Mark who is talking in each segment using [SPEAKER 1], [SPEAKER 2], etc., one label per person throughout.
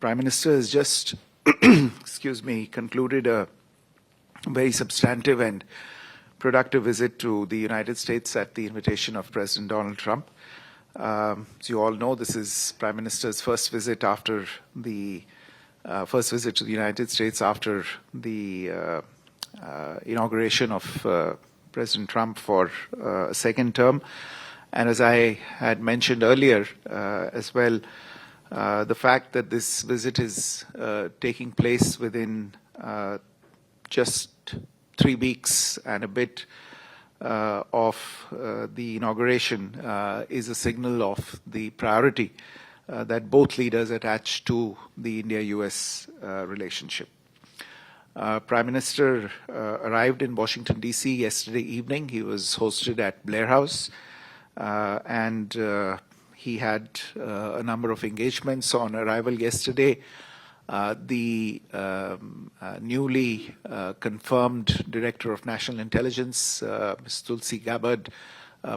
[SPEAKER 1] Prime Minister has just, concluded a very substantive and productive visit to the United States at the invitation of President Donald Trump. As you all know, this is Prime Minister's first visit after the to the United States after the inauguration of President Trump for a second term. And as I had mentioned earlier as well, the fact that this visit is taking place within just 3 weeks and a bit of the inauguration is a signal of the priority that both leaders attach to the India-US relationship. Prime Minister arrived in Washington, D.C. yesterday evening. He was hosted at Blair House, and he had a number of engagements on arrival yesterday. The newly confirmed Director of National Intelligence, Ms. Tulsi Gabbard,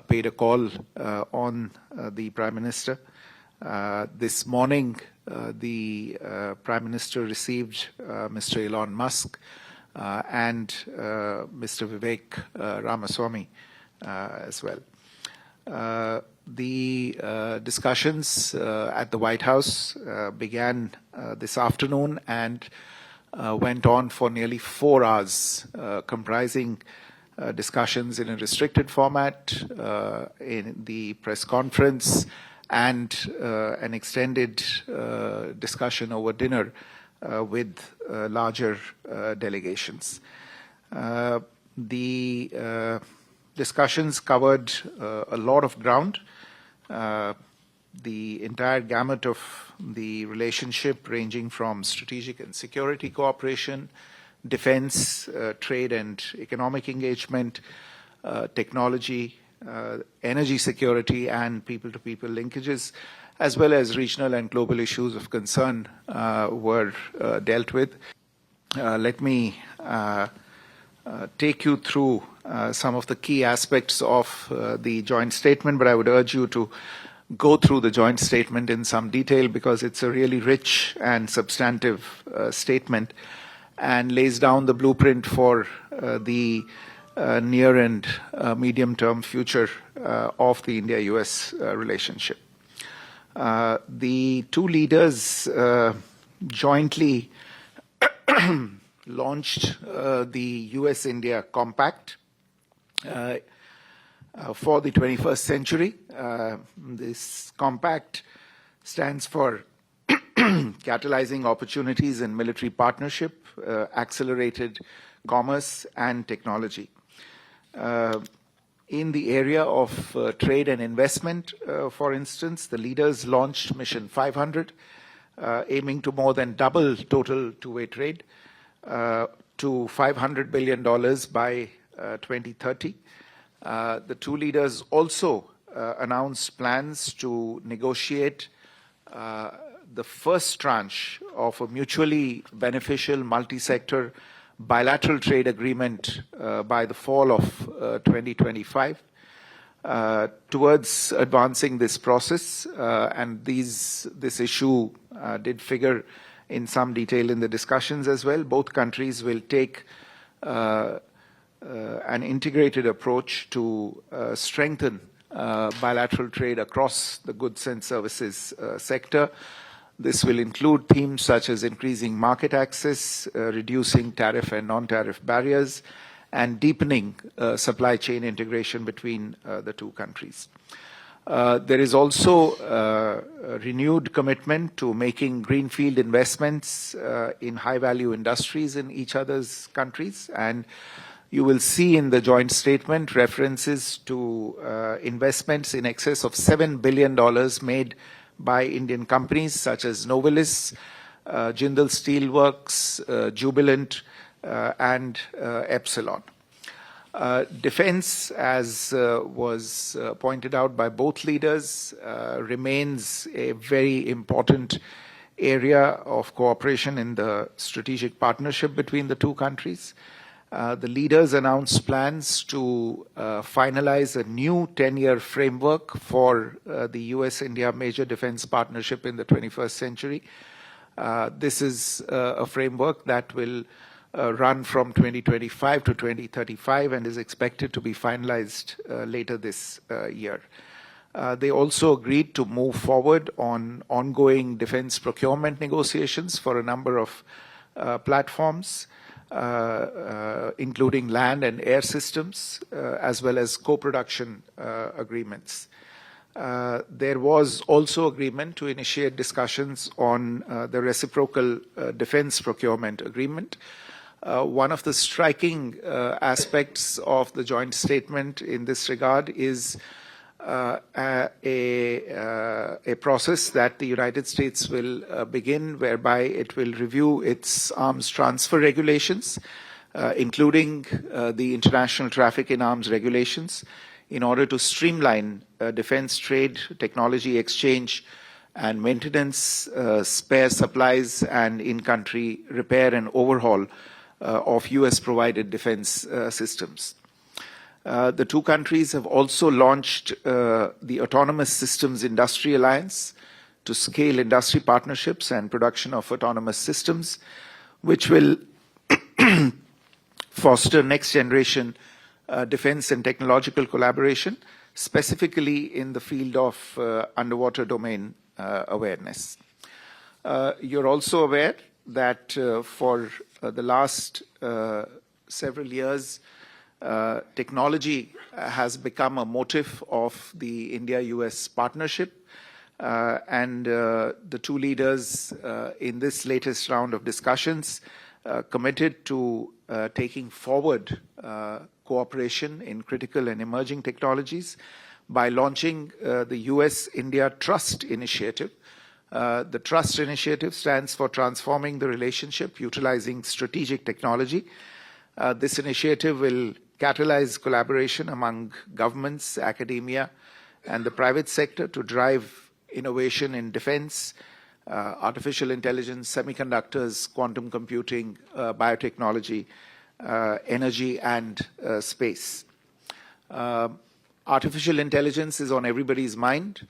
[SPEAKER 1] paid a call on the Prime Minister. This morning, the Prime Minister received Mr. Elon Musk and Mr. Vivek Ramaswamy as well. The discussions at the White House began this afternoon and went on for nearly 4 hours, comprising discussions in a restricted format, in the press conference, and an extended discussion over dinner with larger delegations. The discussions covered a lot of ground. The entire gamut of the relationship, ranging from strategic and security cooperation, defense, trade and economic engagement, technology, energy security and people-to-people linkages, as well as regional and global issues of concern were dealt with. Let me take you through some of the key aspects of the joint statement, but I would urge you to go through the joint statement in some detail because it's a really rich and substantive statement and lays down the blueprint for the near and medium-term future of the India-US relationship. The two leaders jointly launched the US-India Compact for the 21st century. This compact stands for catalyzing opportunities in military partnership, accelerated commerce and technology. In the area of trade and investment, for instance, the leaders launched Mission 500, aiming to more than double total two-way trade to $500 billion by 2030. The two leaders also announced plans to negotiate the first tranche of a mutually beneficial multi-sector bilateral trade agreement by the fall of 2025. Towards advancing this process, and this issue did figure in some detail in the discussions as well, both countries will take an integrated approach to strengthen bilateral trade across the goods and services sector. This will include themes such as increasing market access, reducing tariff and non-tariff barriers, and deepening supply chain integration between the two countries. There is also a renewed commitment to making greenfield investments in high-value industries in each other's countries, and you will see in the joint statement references to investments in excess of $7 billion made by Indian companies such as Novelis, Jindal Steelworks, Jubilant, and Epsilon. Defense, as was pointed out by both leaders, remains a very important area of cooperation in the strategic partnership between the two countries. The leaders announced plans to finalize a new 10-year framework for the US-India major defense partnership in the 21st century. This is a framework that will run from 2025 to 2035 and is expected to be finalized later this year. They also agreed to move forward on ongoing defense procurement negotiations for a number of platforms, including land and air systems, as well as co-production agreements. There was also agreement to initiate discussions on the reciprocal defense procurement agreement. One of the striking aspects of the joint statement in this regard is a process that the United States will begin, whereby it will review its arms transfer regulations, including the international traffic in arms regulations, in order to streamline defense trade, technology exchange, and maintenance, spare supplies, and in-country repair and overhaul of US-provided defense systems. The two countries have also launched the Autonomous Systems Industry Alliance to scale industry partnerships and production of autonomous systems, which will foster next-generation defense and technological collaboration, specifically in the field of underwater domain awareness. You're also aware that for the last several years, technology has become a motive of the India-US partnership, and the two leaders in this latest round of discussions committed to taking forward cooperation in critical and emerging technologies by launching the US-India Trust Initiative. The Trust Initiative stands for Transforming the Relationship Utilizing Strategic Technology. This initiative will catalyze collaboration among governments, academia, and the private sector to drive innovation in defense, artificial intelligence, semiconductors, quantum computing, biotechnology, energy, and space. Artificial intelligence is on everybody's mind.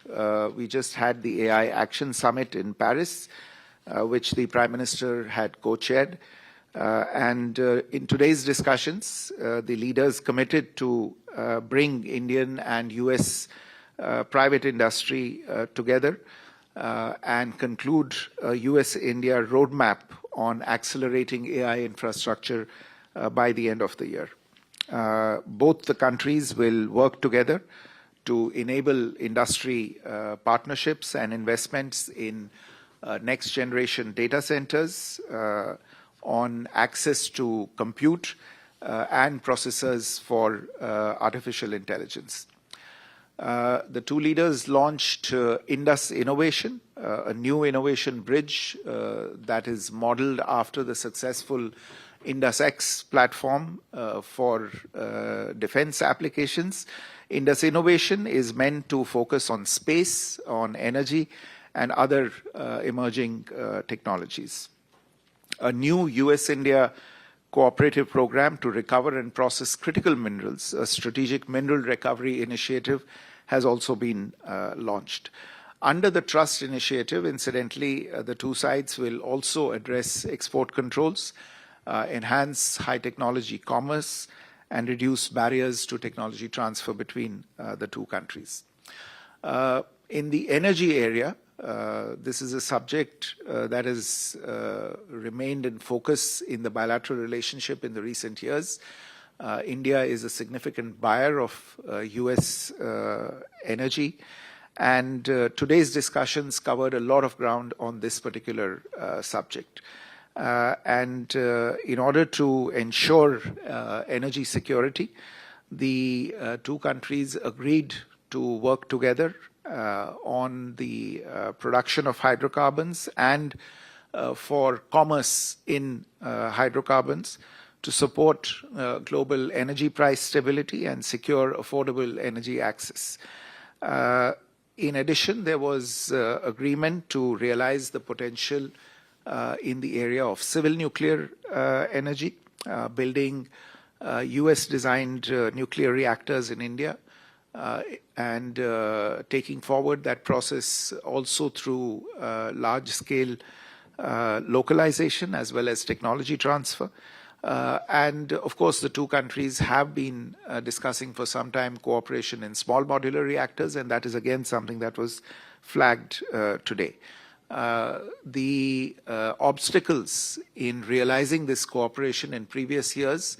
[SPEAKER 1] We just had the AI Action Summit in Paris, which the Prime Minister had co-chaired. And in today's discussions, the leaders committed to bring Indian and US private industry together and conclude a US-India roadmap on accelerating AI infrastructure by the end of the year. Both the countries will work together to enable industry partnerships and investments in next-generation data centers, on access to compute and processors for artificial intelligence. The two leaders launched Indus Innovation, a new innovation bridge that is modeled after the successful Indus X platform for defense applications. Indus Innovation is meant to focus on space, on energy, and other emerging technologies. A new US-India cooperative program to recover and process critical minerals, a strategic mineral recovery initiative, has also been launched. Under the Trust Initiative, incidentally, the two sides will also address export controls, enhance high-technology commerce, and reduce barriers to technology transfer between the two countries. In the energy area, this is a subject that has remained in focus in the bilateral relationship in the recent years. India is a significant buyer of US energy, and today's discussions covered a lot of ground on this particular subject. In order to ensure energy security, the two countries agreed to work together on the production of hydrocarbons and for commerce in hydrocarbons to support global energy price stability and secure affordable energy access. In addition, there was agreement to realize the potential in the area of civil nuclear energy, building US-designed nuclear reactors in India, and taking forward that process also through large-scale localization as well as technology transfer. And of course, the two countries have been discussing for some time cooperation in small modular reactors, and that is again something that was flagged today. The obstacles in realizing this cooperation in previous years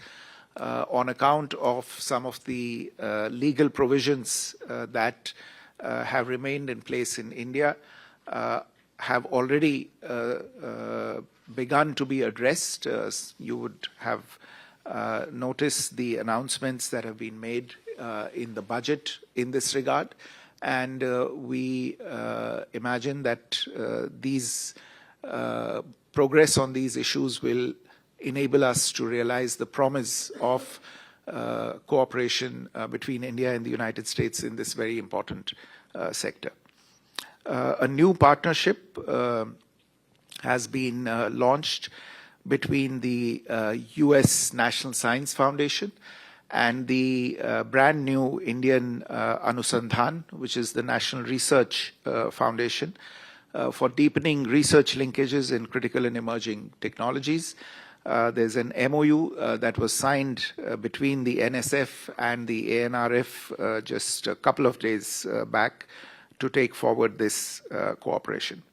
[SPEAKER 1] on account of some of the legal provisions that have remained in place in India have already begun to be addressed. You would have noticed the announcements that have been made in the budget in this regard. And we imagine that these progress on these issues will enable us to realize the promise of cooperation between India and the United States in this very important sector. A new partnership has been launched between the US National Science Foundation and the brand new Indian Anusandhan, which is the National Research Foundation, for deepening research linkages in critical and emerging technologies. There's an MOU that was signed between the NSF and the ANRF just a couple of days back to take forward this cooperation.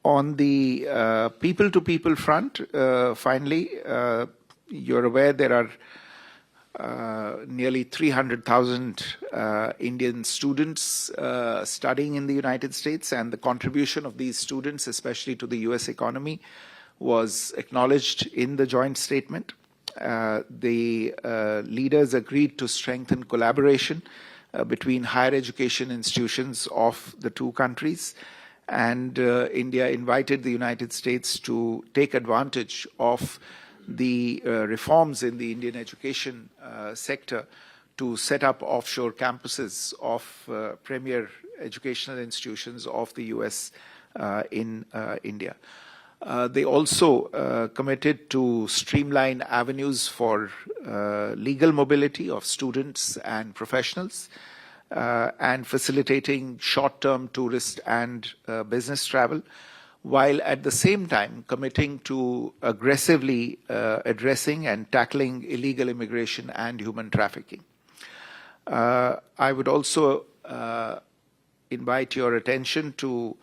[SPEAKER 1] On the people-to-people front, finally, you're aware there are nearly 300,000 Indian students studying in the United States, and the contribution of these students, especially to the US economy, was acknowledged in the joint statement. The leaders agreed to strengthen collaboration between higher education institutions of the two countries, and India invited the United States to take advantage of the reforms in the Indian education sector to set up offshore campuses of premier educational institutions of the US in India. They also committed to streamline avenues for legal mobility of students and professionals, and facilitating short-term tourist and business travel, while at the same time committing to aggressively addressing and tackling illegal immigration and human trafficking. I would also invite your attention to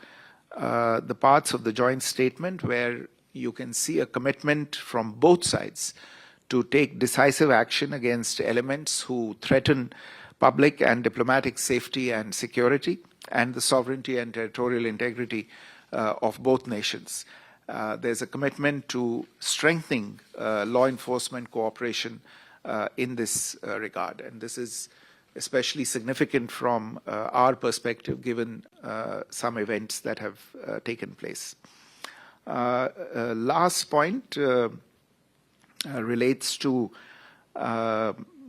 [SPEAKER 1] the parts of the joint statement where you can see a commitment from both sides to take decisive action against elements who threaten public and diplomatic safety and security, and the sovereignty and territorial integrity of both nations. There's a commitment to strengthening law enforcement cooperation in this regard, and this is especially significant from our perspective, given some events that have taken place. Last point relates to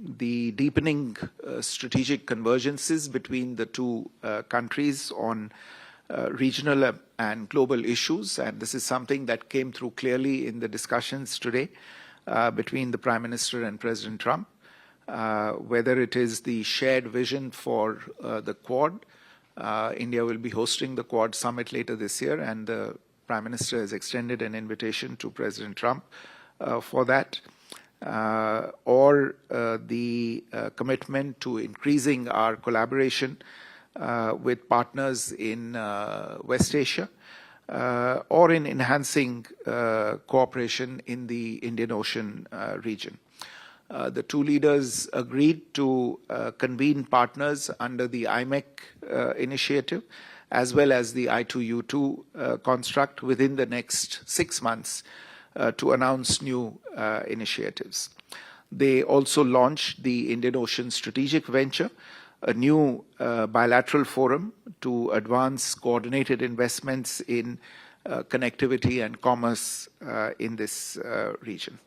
[SPEAKER 1] the deepening strategic convergences between the two countries on regional and global issues, and this is something that came through clearly in the discussions today between the Prime Minister and President Trump. Whether it is the shared vision for the Quad, India will be hosting the Quad summit later this year, and the Prime Minister has extended an invitation to President Trump for that, or the commitment to increasing our collaboration with partners in West Asia, or in enhancing cooperation in the Indian Ocean region. The two leaders agreed to convene partners under the IMEC initiative, as well as the I2U2 construct within the next 6 months to announce new initiatives. They also launched the Indian Ocean Strategic Venture, a new bilateral forum to advance coordinated investments in connectivity and commerce in this region.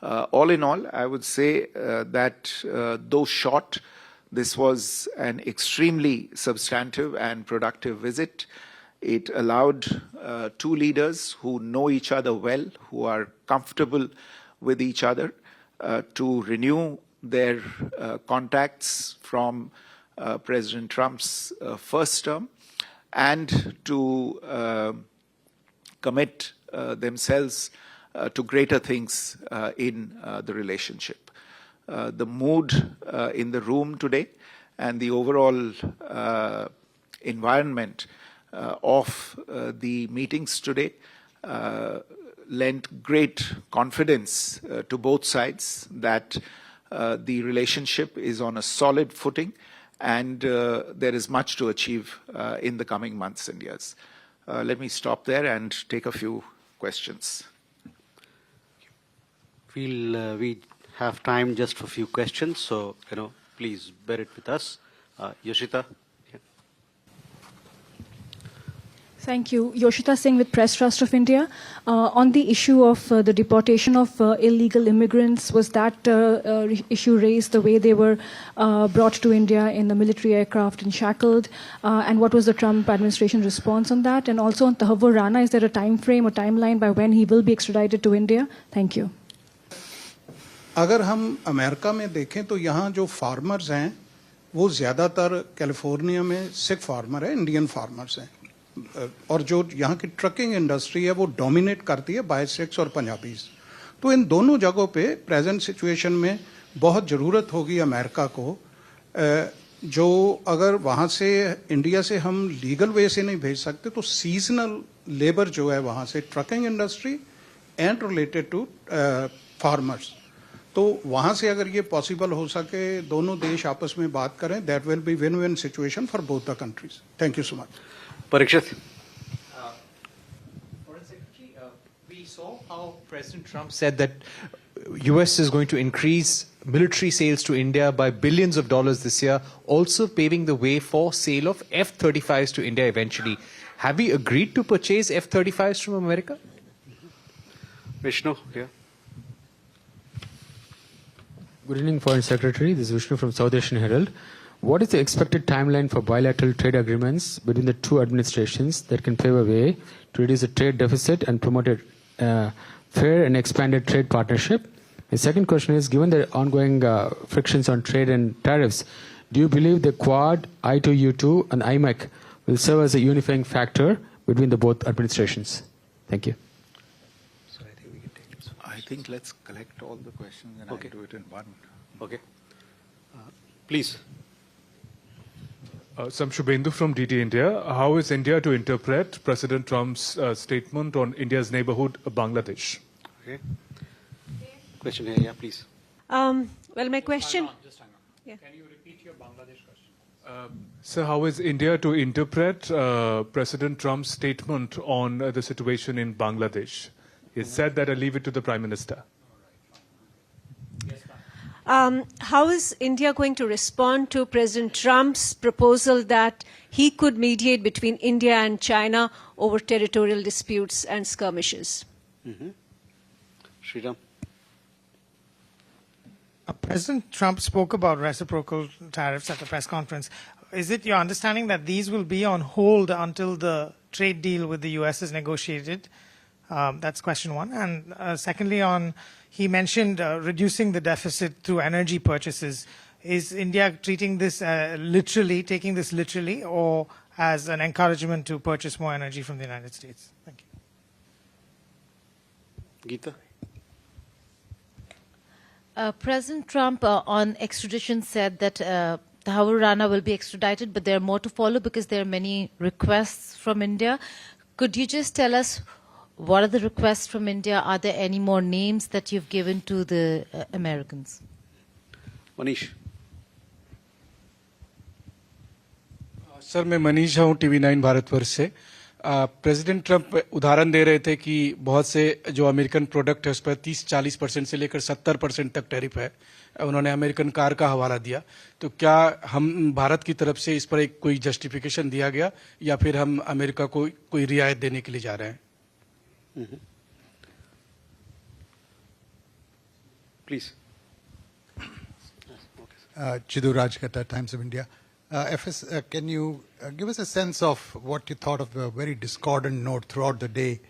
[SPEAKER 1] All in all, I would say that though short, this was an extremely substantive and productive visit. It allowed two leaders who know each other well, who are comfortable with each other, to renew their contacts from President Trump's first term, and to commit themselves to greater things in the relationship. The mood in the room today and the overall environment of the meetings today lent great confidence to both sides that the relationship is on a solid footing and there is much to achieve in the coming months and years. Let me stop there and take a few questions.
[SPEAKER 2] We have time just for a few questions, so please bear it with us. Yoshita. Yeah.
[SPEAKER 3] Thank you. Yoshita Singh with Press Trust of India. On the issue of the deportation of illegal immigrants, was that issue raised the way they were brought to India in the military aircraft and shackled? And what was the Trump administration response on that? And also on Tahavur Rana, is there a time frame or timeline by when he will be extradited to India? Thank you.
[SPEAKER 4] अगर हम America में देखें तो यहाँ जो farmers हैं वो ज़्यादातर कैलिफोर्निया में सिख फार्मर है, इंडियन फार्मर्स हैं, और जो यहाँ की ट्रकिंग इंडस्ट्री है वो डोमिनेट करती है बाय सिख्स और पंजाबीज। तो इन दोनों जगहों पे प्रेजेंट सिचुएशन में बहुत ज़रूरत होगी अमेरिका को, जो अगर वहाँ से इंडिया से हम लीगल वे से नहीं भेज सकते तो सीजनल लेबर जो है वहाँ से trucking industry and related to farmers, तो वहां से अगर ये पॉसिबल हो सके दोनों देश आपस में बात करें, that will be win win situation for both the countries. Thank you so much.
[SPEAKER 2] Parikshit.
[SPEAKER 5] Foreign Secretary, we saw how President Trump said that U.S. is going to increase military sales to India by billions of dollars this year, also paving the way for sale of F-35s to India eventually. Have we agreed to purchase F-35s from America?
[SPEAKER 2] Vishnu, here.
[SPEAKER 6] Good evening, Foreign Secretary. This is Vishnu from South Asian Herald. What is the expected timeline for bilateral trade agreements between the two administrations that can pave a way to reduce the trade deficit and promote a fair and expanded trade partnership? The second question is, given the ongoing frictions on trade and tariffs, do you believe the Quad, I2U2 and IMEC will serve as a unifying factor between the both administrations? Thank you.
[SPEAKER 1] I think let's collect all the questions and
[SPEAKER 2] Okay.
[SPEAKER 1] I'll do it in one.
[SPEAKER 2] Okay. Please.
[SPEAKER 7] Sam Shubhendu from DT India. How is India to interpret President Trump's statement on India's neighborhood, Bangladesh?
[SPEAKER 2] Okay. Question here, yeah, please.
[SPEAKER 8] Well, my question.
[SPEAKER 5] Just hang on.
[SPEAKER 8] Yeah.
[SPEAKER 5] Can you repeat your Bangladesh question?
[SPEAKER 7] So how is India to interpret President Trump's statement on the situation in Bangladesh? He said that I leave it to the Prime Minister.
[SPEAKER 8] How is India going to respond to President Trump's proposal that he could mediate between India and China over territorial disputes and skirmishes?
[SPEAKER 2] Sriram.
[SPEAKER 9] President Trump spoke about reciprocal tariffs at the press conference. Is it your understanding that these will be on hold until the trade deal with the U.S. is negotiated? That's question one. And secondly, he mentioned reducing the deficit through energy purchases. Is India treating this taking this literally, or as an encouragement to purchase more energy from the United States? Thank you.
[SPEAKER 2] Geeta.
[SPEAKER 10] President Trump on extradition said that Tahavur Rana will be extradited, but there are more to follow because there are many requests from India. Could you just tell us what are the requests from India? Are there any more names that you've given to the Americans?
[SPEAKER 2] Manish.
[SPEAKER 11] Sir मैं मनीष हूँ TV9 Bharatvarsh से। President Trump उदाहरण दे रहे थे कि बहुत से जो अमेरिकन प्रोडक्ट है उस पर 30-40% से लेकर 70% तक टैरिफ है। उन्होंने अमेरिकन कार का हवाला दिया, तो क्या हम भारत की तरफ से इस पर एक कोई जस्टिफिकेशन दिया गया या फिर हम अमेरिका को कोई रियायत देने के लिए जा रहे हैं?
[SPEAKER 2] Please.
[SPEAKER 12] Chidu Rajkata, Times of India. FS, can you give us a sense of what you thought of the very discordant note throughout the day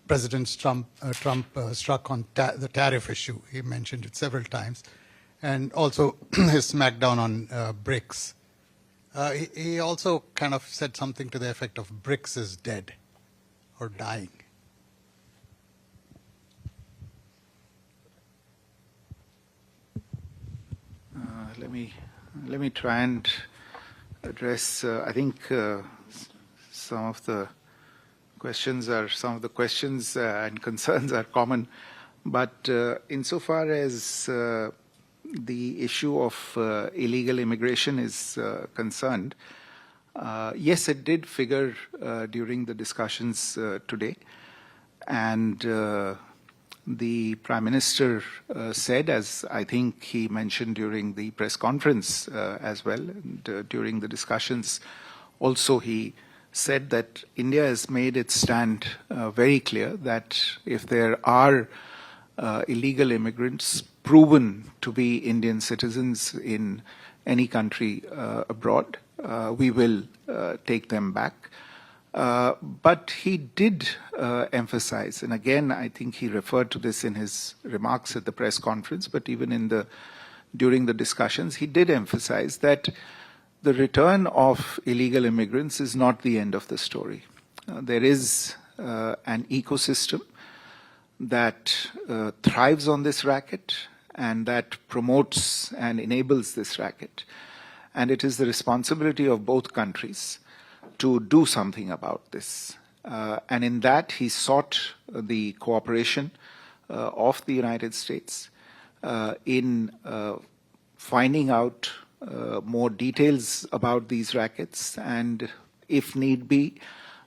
[SPEAKER 12] President Trump struck on the tariff issue? He mentioned it several times. And also his smackdown on BRICS. He also kind of said something to the effect of BRICS is dead or dying.
[SPEAKER 1] let me try and address. I think some of the questions and concerns are common, but insofar as the issue of illegal immigration is concerned, yes, it did figure during the discussions today, and the Prime Minister said, as I think he mentioned during the press conference as well, and during the discussions also he said that India has made its stand very clear that if there are illegal immigrants proven to be Indian citizens in any country abroad, we will take them back. But he did emphasize, and again, I think he referred to this in his remarks at the press conference, but even during the discussions, he did emphasize that the return of illegal immigrants is not the end of the story. There is an ecosystem that thrives on this racket and that promotes and enables this racket. And it is the responsibility of both countries to do something about this. And in that, he sought the cooperation of the United States in finding out more details about these rackets and, if need be,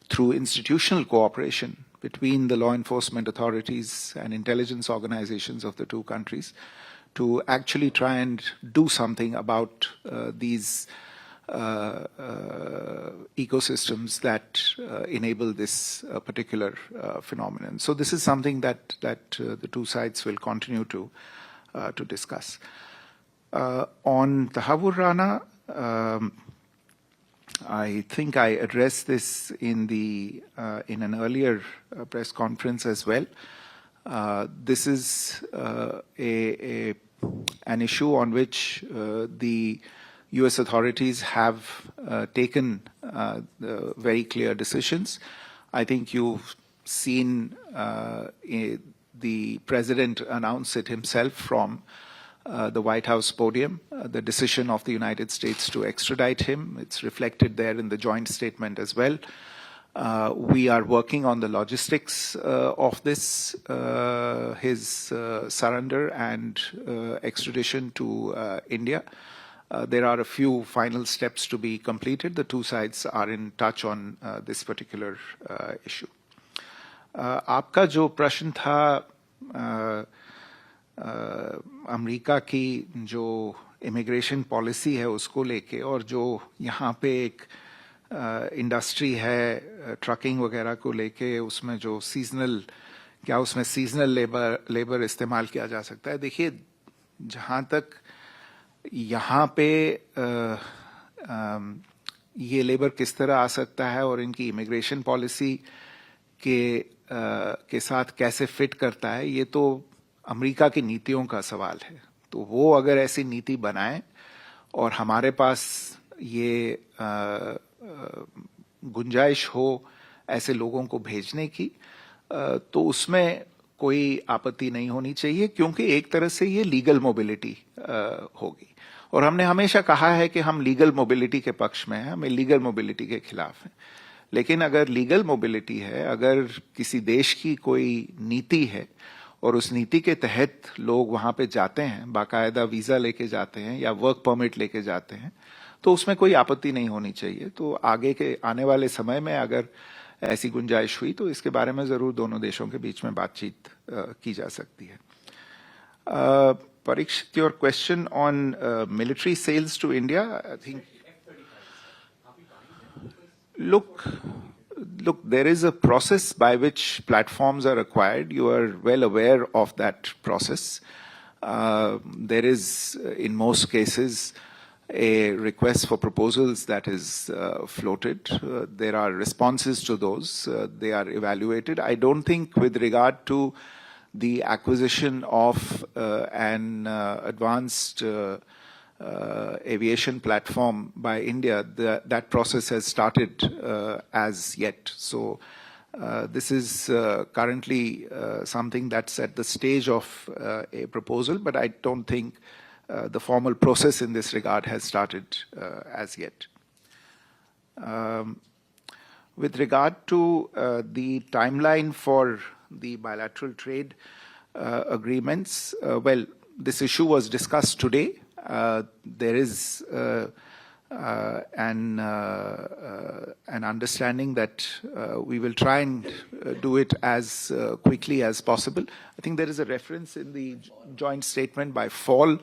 [SPEAKER 1] through institutional cooperation between the law enforcement authorities and intelligence organizations of the two countries, to actually try and do something about these ecosystems that enable this particular phenomenon. So this is something that the two sides will continue to discuss. On Tahawur Rana, I think I addressed this in an earlier press conference as well. This is an issue on which the U.S. authorities have taken very clear decisions. I think you've seen the President announce it himself from the White House podium, the decision of the United States to extradite him. It's reflected there in the joint statement as well. We are working on the logistics of this, his surrender and extradition to India. There are a few final steps to be completed. The two sides are in touch on this particular issue. आपका जो प्रश्न था America की जो immigration policy है उसको लेके, और जो यहाँ पे एक इंडस्ट्री है ट्रकिंग वगैरह को लेके, उसमें जो उसमें सीजनल लेबर इस्तेमाल किया जा सकता है. देखिए, जहाँ तक यहाँ पे ये लेबर किस तरह आ सकता है और इनकी इमिग्रेशन पॉलिसी के साथ कैसे फिट करता है, ये तो अमेरिका की नीतियों का सवाल है. तो वो अगर ऐसी नीति बनाए और हमारे पास ये गुंजाइश हो ऐसे लोगों को भेजने की, तो उसमें कोई आपत्ति नहीं होनी चाहिए, क्योंकि एक तरह से ये लीगल मोबिलिटी होगी. और हमने हमेशा कहा है कि हम लीगल मोबिलिटी के पक्ष में हैं, हमें लीगल मोबिलिटी के खिलाफ हैं. लेकिन अगर लीगल मोबिलिटी है, अगर किसी देश की कोई नीति है और उस नीति के तहत लोग वहां पे जाते हैं, बाकायदा वीजा लेके जाते हैं या वर्क परमिट लेके जाते हैं, तो उसमें कोई आपत्ति नहीं होनी चाहिए. तो आगे के आने वाले समय में अगर ऐसी गुंजाइश हुई तो इसके बारे में जरूर दोनों देशों के बीच में बातचीत की जा सकती है. Parikshit, your question on military sales to India, I think. Look, there is a process by which platforms are acquired. You are well aware of that process. There is, in most cases, a request for proposals that is floated. There are responses to those. They are evaluated. I don't think with regard to the acquisition of an advanced aviation platform by India, that process has started as yet. So this is currently something that's at the stage of a proposal, but I don't think the formal process in this regard has started as yet. With regard to the timeline for the bilateral trade agreements, well, this issue was discussed today. There is an understanding that we will try and do it as quickly as possible. I think there is a reference in the joint statement by fall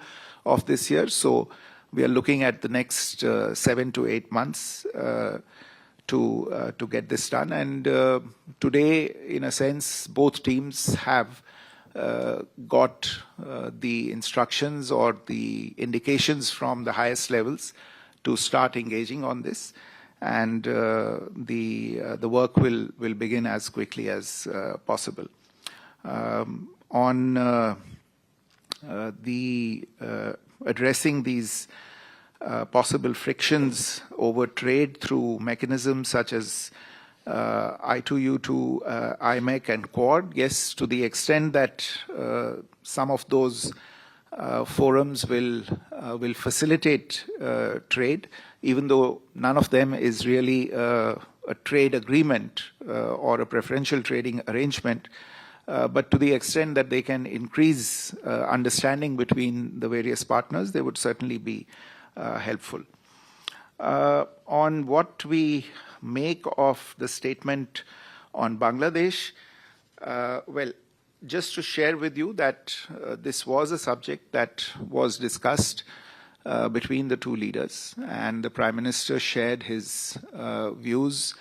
[SPEAKER 1] of this year, so we are looking at the next 7 to 8 months to get this done. And today, in a sense, both teams have got the instructions or the indications from the highest levels to start engaging on this, and the work will begin as quickly as possible. On addressing these possible frictions over trade through mechanisms such as I2U2, IMEC and Quad, yes, to the extent that some of those forums will facilitate trade, even though none of them is really a trade agreement or a preferential trading arrangement. But to the extent that they can increase understanding between the various partners, they would certainly be helpful. On what we make of the statement on Bangladesh, well, just to share with you that this was a subject that was discussed between the two leaders, and the Prime Minister shared his views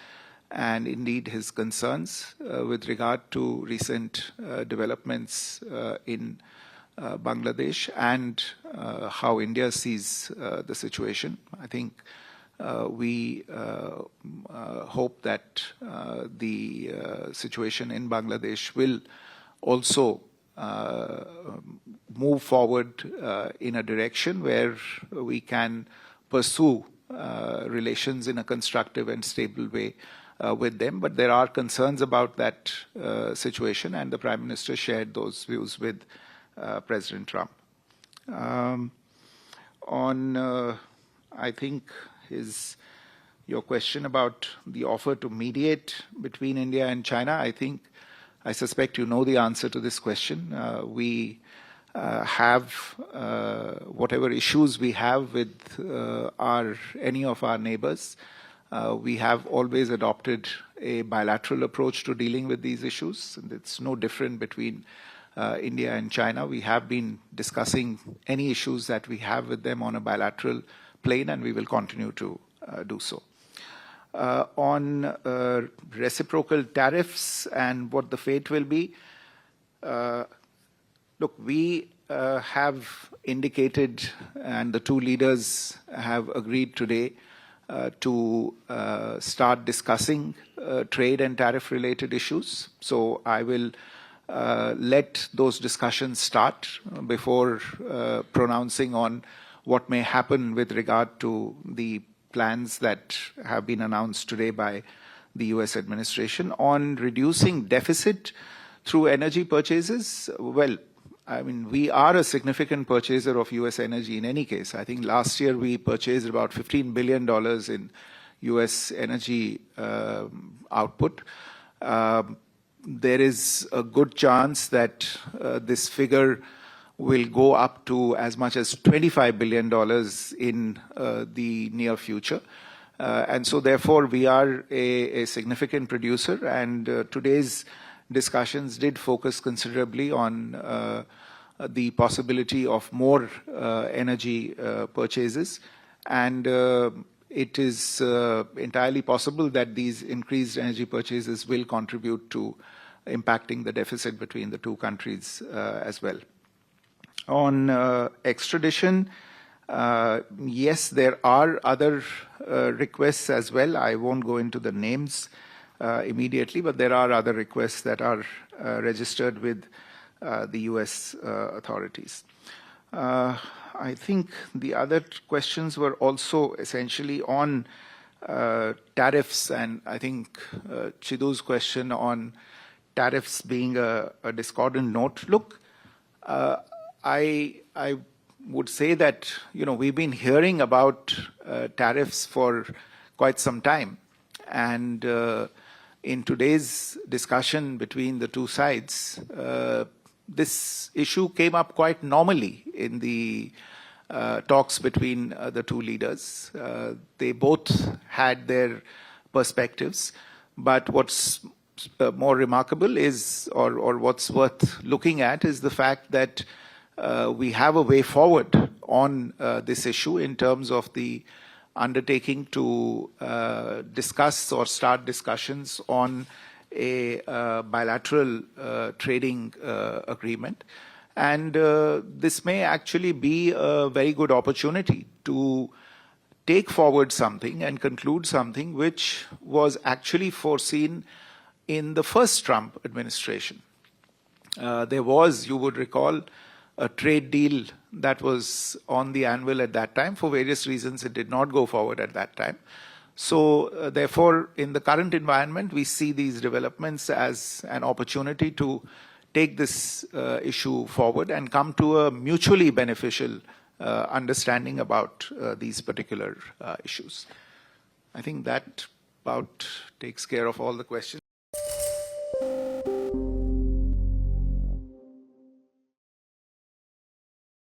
[SPEAKER 1] and indeed his concerns with regard to recent developments in Bangladesh and how India sees the situation. I think we hope that the situation in Bangladesh will also move forward in a direction where we can pursue relations in a constructive and stable way with them. But there are concerns about that situation, and the Prime Minister shared those views with President Trump. I think your question about the offer to mediate between India and China, I suspect you know the answer to this question. We have whatever issues we have with any of our neighbors. We have always adopted a bilateral approach to dealing with these issues, and it's no different between India and China. We have been discussing any issues that we have with them on a bilateral plane, and we will continue to do so. On reciprocal tariffs and what the fate will be, look, we have indicated, and the two leaders have agreed today to start discussing trade and tariff-related issues. So I will let those discussions start before pronouncing on what may happen with regard to the plans that have been announced today by the US administration. On reducing deficit through energy purchases, well, I mean, we are a significant purchaser of US energy in any case. I think last year we purchased about $15 billion in US energy output. There is a good chance that this figure will go up to as much as $25 billion in the near future. And so therefore we are a significant producer, and today's discussions did focus considerably on the possibility of more energy purchases. And it is entirely possible that these increased energy purchases will contribute to impacting the deficit between the two countries as well. On extradition, yes, there are other requests as well. I won't go into the names immediately, but there are other requests that are registered with the US authorities. I think the other questions were also essentially on tariffs, and I think Chidu's question on tariffs being a discordant note. Look, I would say that, we've been hearing about tariffs for quite some time. And in today's discussion between the two sides, this issue came up quite normally in the talks between the two leaders. They both had their perspectives, but what's more remarkable is, or what's worth looking at, is the fact that we have a way forward on this issue in terms of the undertaking to discuss or start discussions on a bilateral trading agreement. And this may actually be a very good opportunity to take forward something and conclude something which was actually foreseen in the first Trump administration. There was, you would recall, a trade deal that was on the anvil at that time. For various reasons, it did not go forward at that time. So, therefore, in the current environment, we see these developments as an opportunity to take this issue forward and come to a mutually beneficial understanding about these particular issues. I think that about takes care of all the questions.